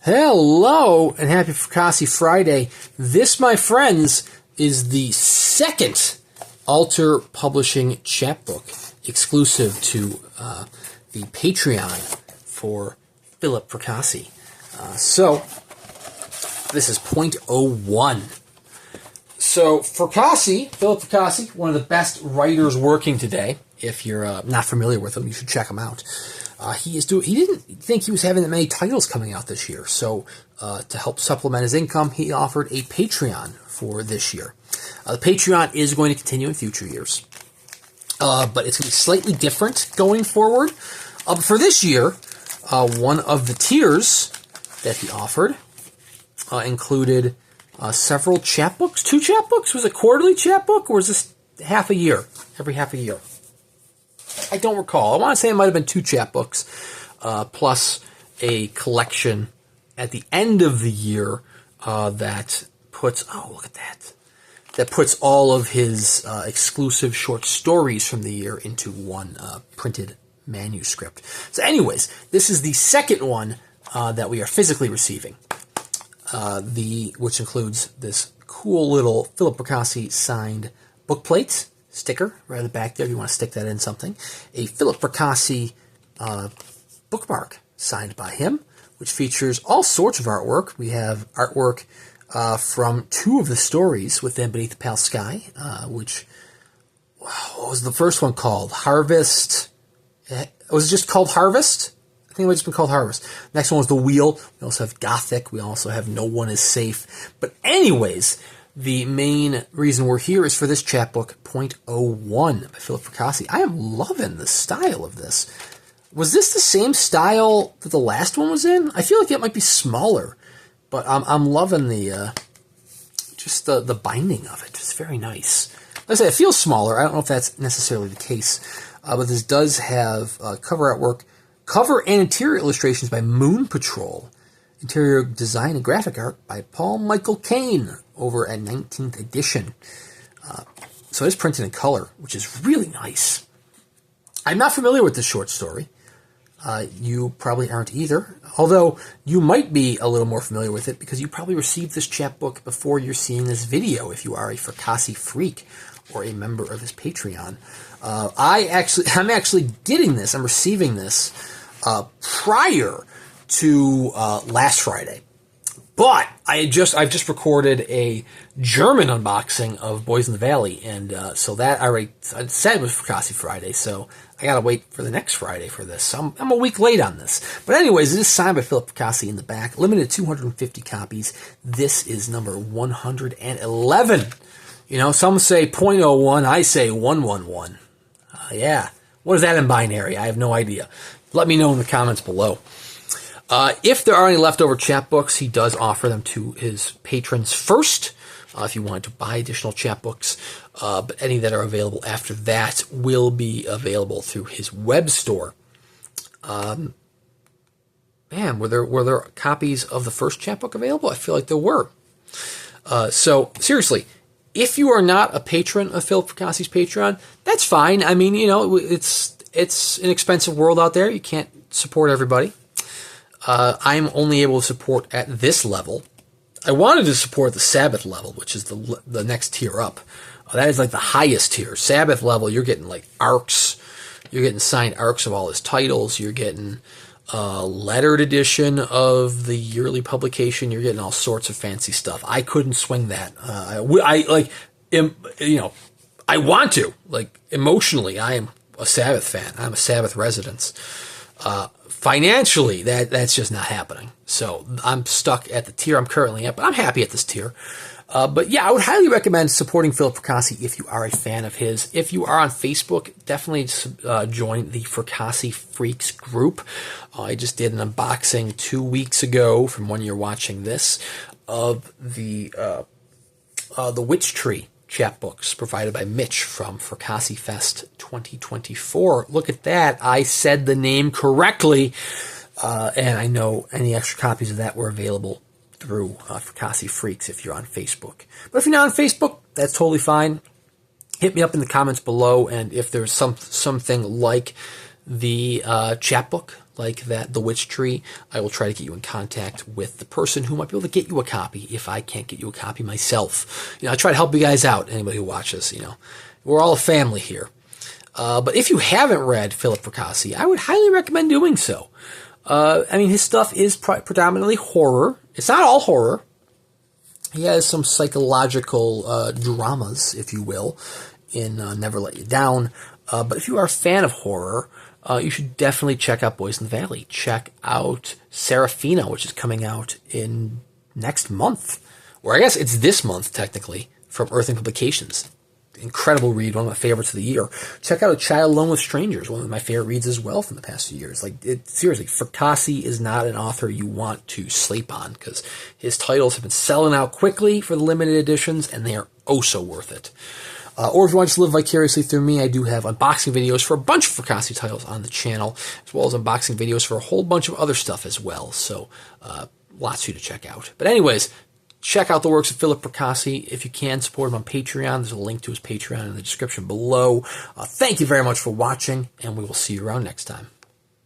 Hello and happy Fracassi Friday. This, my friends, is the second Alter Publishing chapbook exclusive to the Patreon for Philip Fracassi. So this is .01. So Philip Fracassi, one of the best writers working today. If you're not familiar with him, you should check him out. He didn't think he was having that many titles coming out this year, so to help supplement his income, he offered a Patreon for this year. The Patreon is going to continue in future years, but it's going to be slightly different going forward. For this year, one of the tiers that he offered included several chapbooks. 2 chapbooks? Was it quarterly chapbook, or was this half a year? Every half a year? I don't recall. I want to say it might have been 2 chapbooks, plus a collection at the end of the year that puts, oh, look at that. That puts all of his exclusive short stories from the year into one printed manuscript. So anyways, this is the second one that we are physically receiving, which includes this cool little Philip Fracassi signed bookplate. Sticker right at the back there if you want to stick that in something. A Philip Fracassi bookmark signed by him, which features all sorts of artwork. We have artwork from 2 of the stories within Beneath the Pale Sky, which, what was the first one called? Harvest. Was it just called Harvest? I think it might have just been called Harvest. Next one was The Wheel. We also have Gothic. We also have No One Is Safe. But anyways, the main reason we're here is for this chapbook, .01 by Philip Fracassi. I am loving the style of this. Was this the same style that the last one was in? I feel like it might be smaller, but I'm loving the just the binding of it. It's very nice. Like I say, it feels smaller. I don't know if that's necessarily the case, but this does have cover artwork, cover and interior illustrations by Moon Patrol. Interior design and graphic art by Paul Michael Kane over at 19th edition. So it's printed in color, which is really nice. I'm not familiar with this short story. You probably aren't either, although you might be a little more familiar with it because you probably received this chapbook before you're seeing this video if you are a Fracassi freak or a member of his Patreon. I'm actually getting this. I'm receiving this prior to last Friday, but I've just recorded a German unboxing of Boys in the Valley, and so that I said was Fracassi Friday, so I gotta wait for the next Friday for this. So I'm a week late on this, but anyways, it is signed by Philip Fracassi in the back, limited 250 copies. This is number 111. You know, some say .01, I say 111. Yeah, what is that in binary? I have no idea. Let me know in the comments below. If there are any leftover chapbooks, he does offer them to his patrons first, if you want to buy additional chapbooks. But any that are available after that will be available through his web store. Man, were there copies of the first chapbook available? I feel like there were. So seriously, if you are not a patron of Philip Fracassi's Patreon, that's fine. I mean, you know, it's an expensive world out there. You can't support everybody. I'm only able to support at this level. I wanted to support the Sabbath level, which is the next tier up. That is like the highest tier. Sabbath level, you're getting like arcs. You're getting signed arcs of all his titles. You're getting lettered edition of the yearly publication. You're getting all sorts of fancy stuff. I couldn't swing that. I want to. Like, emotionally, I am a Sabbath fan. I'm a Sabbath resident. Financially, that's just not happening. So I'm stuck at the tier I'm currently at, but I'm happy at this tier. But yeah, I would highly recommend supporting Philip Fracassi if you are a fan of his. If you are on Facebook, definitely join the Fracassi Freaks group. I just did an unboxing 2 weeks ago, from when you're watching this, of the Witch Tree chapbooks provided by Mitch from Fracassi Fest 2024. Look at that. I said the name correctly. And I know any extra copies of that were available through Fracassi Freaks if you're on Facebook. But if you're not on Facebook, that's totally fine. Hit me up in the comments below, and if there's something like the chapbook like that, The Witch Tree, I will try to get you in contact with the person who might be able to get you a copy if I can't get you a copy myself. I try to help you guys out, anybody who watches, We're all a family here. But if you haven't read Philip Fracassi, I would highly recommend doing so. His stuff is predominantly horror. It's not all horror. He has some psychological dramas, if you will, in Never Let You Down. But if you are a fan of horror, you should definitely check out Boys in the Valley. Check out Serafina, which is coming out in next month. Or I guess it's this month, technically, from Earthling Publications. Incredible read, one of my favorites of the year. Check out A Child Alone with Strangers, one of my favorite reads as well from the past few years. Seriously, Fracassi is not an author you want to sleep on, because his titles have been selling out quickly for the limited editions, and they are oh so worth it. Or if you want to just live vicariously through me, I do have unboxing videos for a bunch of Fracassi titles on the channel, as well as unboxing videos for a whole bunch of other stuff as well. So, lots for you to check out. But anyways, check out the works of Philip Fracassi. If you can, support him on Patreon. There's a link to his Patreon in the description below. Thank you very much for watching, and we will see you around next time.